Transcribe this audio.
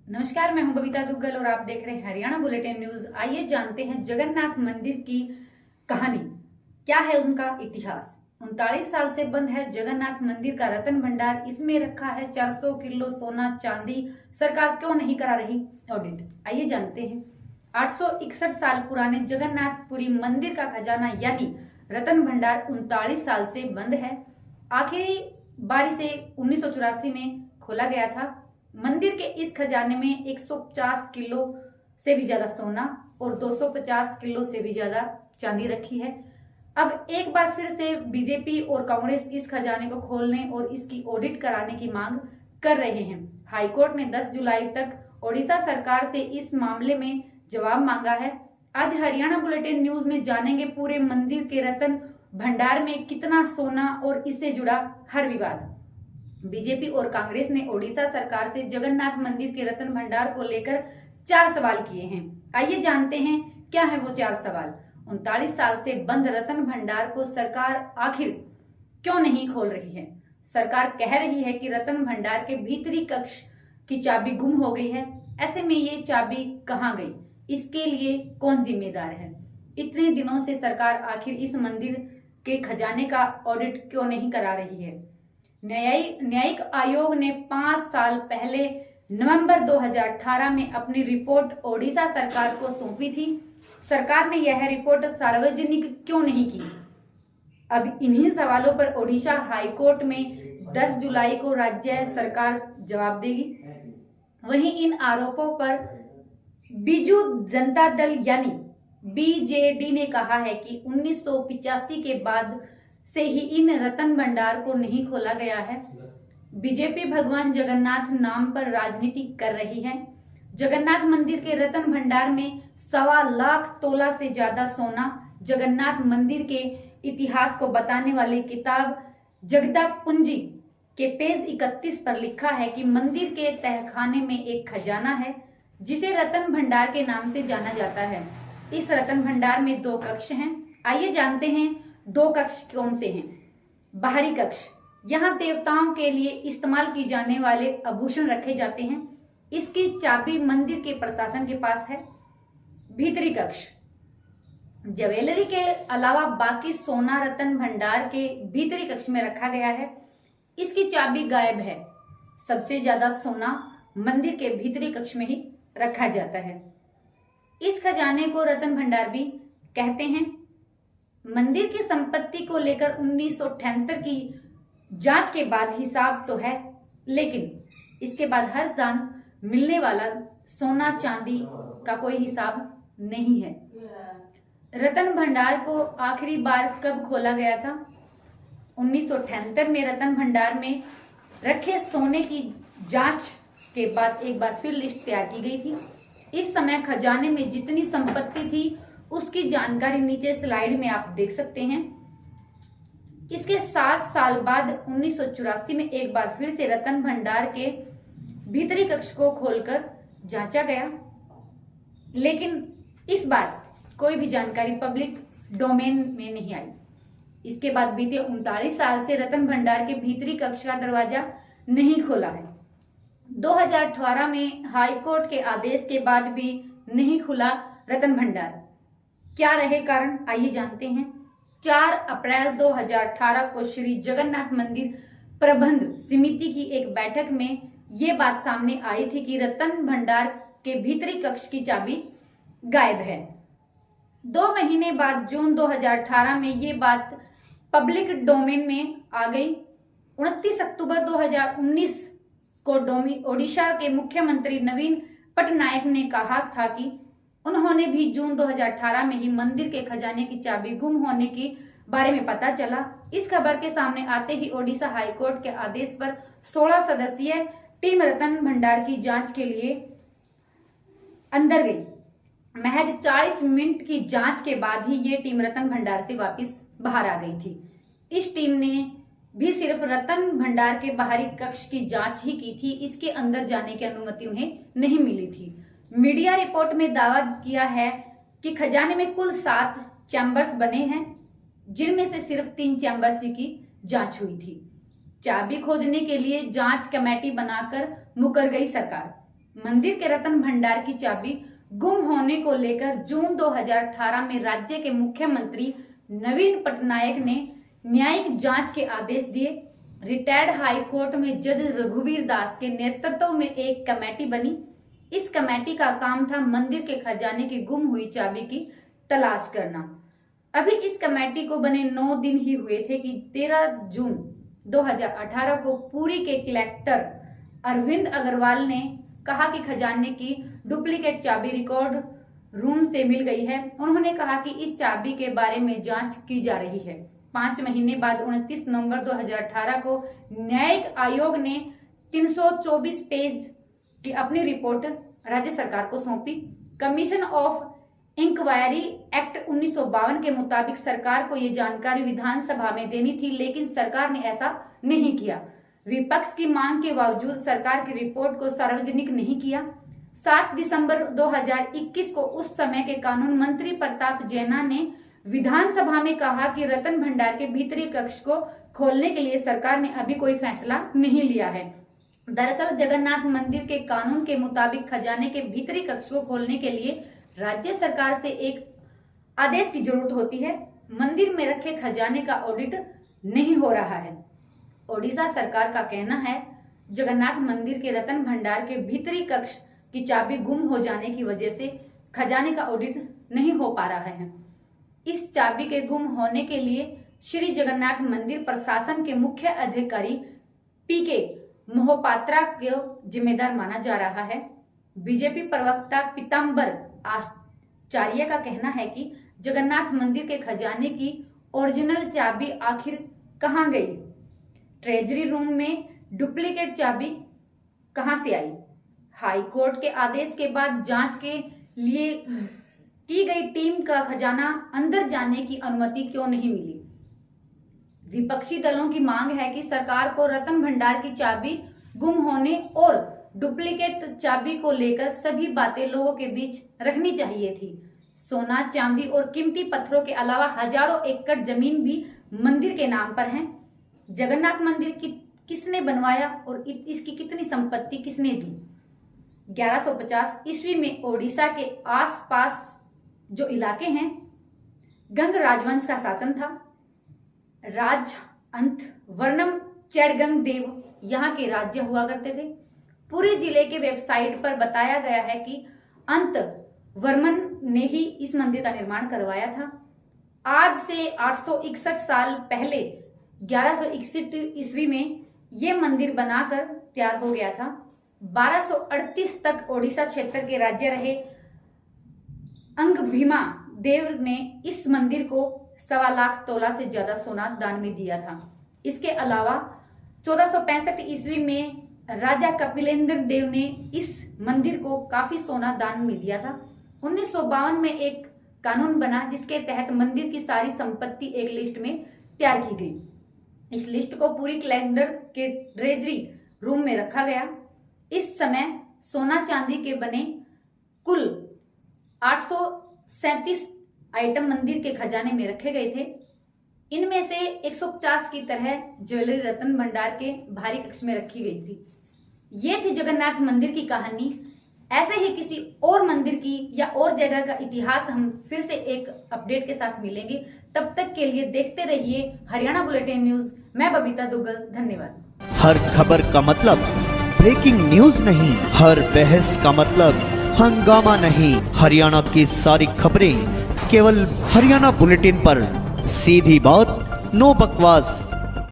नमस्कार, मैं हूं बबीता दुग्गल और आप देख रहे हैं हरियाणा बुलेटिन न्यूज। आइए जानते हैं जगन्नाथ मंदिर की कहानी। क्या है उनका इतिहास। 39 साल से बंद है जगन्नाथ मंदिर का रतन भंडार। इसमें रखा है 400 किलो सोना चांदी। सरकार क्यों नहीं करा रही ऑडिट। आइए जानते हैं। 861 साल पुराने जगन्नाथपुरी मंदिर का खजाना यानी रतन भंडार 39 साल से बंद है। आखिरी बारी से 1984 में खोला गया था। मंदिर के इस खजाने में 150 किलो से भी ज्यादा सोना और 250 किलो से भी ज्यादा चांदी रखी है। अब एक बार फिर से बीजेपी और कांग्रेस इस खजाने को खोलने और इसकी ऑडिट कराने की मांग कर रहे हैं। हाईकोर्ट ने 10 जुलाई तक ओडिशा सरकार से इस मामले में जवाब मांगा है। आज हरियाणा बुलेटिन न्यूज में जानेंगे पूरे मंदिर के रतन भंडार में कितना सोना और इससे जुड़ा हर विवाद। बीजेपी और कांग्रेस ने ओडिशा सरकार से जगन्नाथ मंदिर के रतन भंडार को लेकर 4 सवाल किए हैं। आइए जानते हैं क्या है वो 4 सवाल। 39 साल से बंद रतन भंडार को सरकार आखिर क्यों नहीं खोल रही है। सरकार कह रही है कि रतन भंडार के भीतरी कक्ष की चाबी गुम हो गई है। ऐसे में ये चाबी कहाँ गई, इसके लिए कौन जिम्मेदार है। इतने दिनों से सरकार आखिर इस मंदिर के खजाने का ऑडिट क्यों नहीं करा रही है। न्यायिक आयोग ने 5 साल पहले नवंबर 2018 में अपनी रिपोर्ट ओडिशा सरकार को सौंपी थी। सरकार ने यह रिपोर्ट सार्वजनिक क्यों नहीं की। अब इन्हीं सवालों पर ओडिशा हाईकोर्ट में 10 जुलाई को राज्य सरकार जवाब देगी। वहीं इन आरोपों पर बीजू जनता दल यानी बीजेडी ने कहा है कि 1985 के बाद से ही इन रतन भंडार को नहीं खोला गया है। बीजेपी भगवान जगन्नाथ नाम पर राजनीति कर रही है। जगन्नाथ मंदिर के रतन भंडार में 1.25 लाख तोला से ज्यादा सोना। जगन्नाथ मंदिर के इतिहास को बताने वाली किताब जगदा पूंजी के पेज 31 पर लिखा है कि मंदिर के तहखाने में एक खजाना है जिसे रतन भंडार के नाम से जाना जाता है। इस रतन भंडार में 2 कक्ष हैं। आइए जानते हैं 2 कक्ष कौन से हैं। बाहरी कक्ष, यहाँ देवताओं के लिए इस्तेमाल की जाने वाले आभूषण रखे जाते हैं। इसकी चाबी मंदिर के प्रशासन के पास है। भीतरी कक्ष, ज्वेलरी के अलावा बाकी सोना रतन भंडार के भीतरी कक्ष में रखा गया है। इसकी चाबी गायब है। सबसे ज्यादा सोना मंदिर के भीतरी कक्ष में ही रखा जाता है। इस खजाने को रतन भंडार भी कहते हैं। मंदिर की संपत्ति को लेकर 1978 की जांच के बाद हिसाब तो है, लेकिन इसके बाद हर दान मिलने वाला सोना चांदी का कोई हिसाब नहीं है। रतन भंडार को आखिरी बार कब खोला गया था। 1978 में रतन भंडार में रखे सोने की जांच के बाद एक बार फिर लिस्ट तैयार की गई थी। इस समय खजाने में जितनी संपत्ति थी उसकी जानकारी नीचे स्लाइड में आप देख सकते हैं। इसके 7 साल बाद 1984 में एक बार फिर से रतन भंडार के भीतरी कक्ष को खोलकर जांचा गया, लेकिन इस बार कोई भी जानकारी पब्लिक डोमेन में नहीं आई। इसके बाद बीते 39 साल से रतन भंडार के भीतरी कक्ष का दरवाजा नहीं खोला है। 2018 में हाईकोर्ट के आदेश के बाद भी नहीं खुला रतन भंडार। क्या रहे कारण, आइए जानते हैं। 4 अप्रैल 2018 को श्री जगन्नाथ मंदिर प्रबंध समिति की एक बैठक में ये बात सामने आई थी कि रतन भंडार के भीतरी कक्ष की चाबी गायब है। 2 महीने बाद जून 2018 में ये बात पब्लिक डोमेन में आ गई। 29 अक्टूबर 2019 को ओडिशा के मुख्यमंत्री नवीन पटनायक ने कहा था कि उन्होंने भी जून 2018 में ही मंदिर के खजाने की चाबी गुम होने के बारे में पता चला। इस खबर के सामने आते ही ओडिशा हाईकोर्ट के आदेश पर 16 सदस्यीय टीम रतन भंडार की जांच के लिए अंदर गई। महज 40 मिनट की जांच के बाद ही ये टीम रतन भंडार से वापस बाहर आ गई थी। इस टीम ने भी सिर्फ रतन भंडार के बाहरी कक्ष की जांच ही की थी। इसके अंदर जाने की अनुमति उन्हें नहीं मिली थी। मीडिया रिपोर्ट में दावा किया है कि खजाने में कुल 7 चैम्बर्स बने हैं, जिनमें से सिर्फ 3 चैम्बर्स की जांच हुई थी। चाबी खोजने के लिए जांच कमेटी बनाकर मुकर गई सरकार। मंदिर के रत्न भंडार की चाबी गुम होने को लेकर जून 2018 में राज्य के मुख्यमंत्री नवीन पटनायक ने न्यायिक जांच के आदेश दिए। रिटायर्ड हाई कोर्ट में जज रघुवीर दास के नेतृत्व में एक कमेटी बनी। इस कमेटी का काम था मंदिर के खजाने की गुम हुई चाबी की तलाश करना। अभी इस कमेटी को बने 9 दिन ही हुए थे कि 13 जून 2018 को पुरी के कलेक्टर अरविंद अग्रवाल ने कहा कि खजाने की डुप्लीकेट चाबी रिकॉर्ड रूम से मिल गई है। उन्होंने कहा कि इस चाबी के बारे में जांच की जा रही है। 5 महीने बाद 29 नवंबर 2018 को न्यायिक आयोग ने 324 पेज की अपनी रिपोर्ट राज्य सरकार को सौंपी। कमीशन ऑफ इंक्वायरी एक्ट 1952 के मुताबिक सरकार को ये जानकारी विधानसभा में देनी थी, लेकिन सरकार ने ऐसा नहीं किया। विपक्ष की मांग के बावजूद सरकार की रिपोर्ट को सार्वजनिक नहीं किया। 7 दिसंबर 2021 को उस समय के कानून मंत्री प्रताप जेना ने विधानसभा में कहा कि रतन भंडार के भीतरी कक्ष को खोलने के लिए सरकार ने अभी कोई फैसला नहीं लिया है। दरअसल जगन्नाथ मंदिर के कानून के मुताबिक खजाने के भीतरी कक्ष को खोलने के लिए राज्य सरकार से एक आदेश की जरूरत होती है। मंदिर में रखे खजाने का ऑडिट नहीं हो रहा है। ओडिशा सरकार का कहना है जगन्नाथ मंदिर के रतन भंडार के भीतरी कक्ष की चाबी गुम हो जाने की वजह से खजाने का ऑडिट नहीं हो पा रहा है। इस चाबी के गुम होने के लिए श्री जगन्नाथ मंदिर प्रशासन के मुख्य अधिकारी पीके मोहपात्रा को जिम्मेदार माना जा रहा है। बीजेपी प्रवक्ता पीताम्बर आचार्य का कहना है कि जगन्नाथ मंदिर के खजाने की ओरिजिनल चाबी आखिर कहां गई? ट्रेजरी रूम में डुप्लीकेट चाबी कहां से आई? हाई कोर्ट के आदेश के बाद जांच के लिए की गई टीम का खजाना अंदर जाने की अनुमति क्यों नहीं मिली? विपक्षी दलों की मांग है कि सरकार को रतन भंडार की चाबी गुम होने और डुप्लीकेट चाबी को लेकर सभी बातें लोगों के बीच रखनी चाहिए थी। सोना, चांदी और कीमती पत्थरों के अलावा हजारों एकड़ जमीन भी मंदिर के नाम पर है। जगन्नाथ मंदिर किसने बनवाया और इसकी कितनी संपत्ति किसने दी? 1150 ईस्वी में ओडिशा के आसपास जो इलाके हैं, गंग राजवंश का शासन था। राज अंत वर्णम चैडगंग देव यहाँ के राज्य हुआ करते थे। पूरे जिले के वेबसाइट पर बताया गया है कि अंत वर्मन ने ही इस मंदिर का निर्माण करवाया था। आज से 861 साल पहले 1161 ईस्वी में यह मंदिर बनाकर तैयार हो गया था। 1238 तक ओडिशा क्षेत्र के राज्य रहे अंग भीमा देव ने इस मंदिर को 1.25 लाख तोला से ज्यादा सोना दान में दिया था। इसके अलावा 1465 ईस्वी में राजा कपिलेंद्र देव ने इस मंदिर को काफी सोना दान में दिया था। 1952 में एक कानून बना जिसके तहत मंदिर की सारी संपत्ति एक लिस्ट में तैयार की गई। इस लिस्ट को पूरी कलेक्टर के ट्रेजरी रूम में रखा गया। इस समय सोना चांदी के बने कुल 837 आइटम मंदिर के खजाने में रखे गए थे। इनमें से 150 की तरह ज्वेलरी रतन भंडार के भारी कक्ष में रखी गई थी। ये थी जगन्नाथ मंदिर की कहानी। ऐसे ही किसी और मंदिर की या और जगह का इतिहास हम फिर से एक अपडेट के साथ मिलेंगे। तब तक के लिए देखते रहिए हरियाणा बुलेटिन न्यूज। मैं बबीता दुग्गल, धन्यवाद। हर खबर का मतलब ब्रेकिंग न्यूज नहीं, हर बहस का मतलब हंगामा नहीं। हरियाणा की सारी खबरें केवल हरियाणा बुलेटिन पर। सीधी बात, नो बकवास।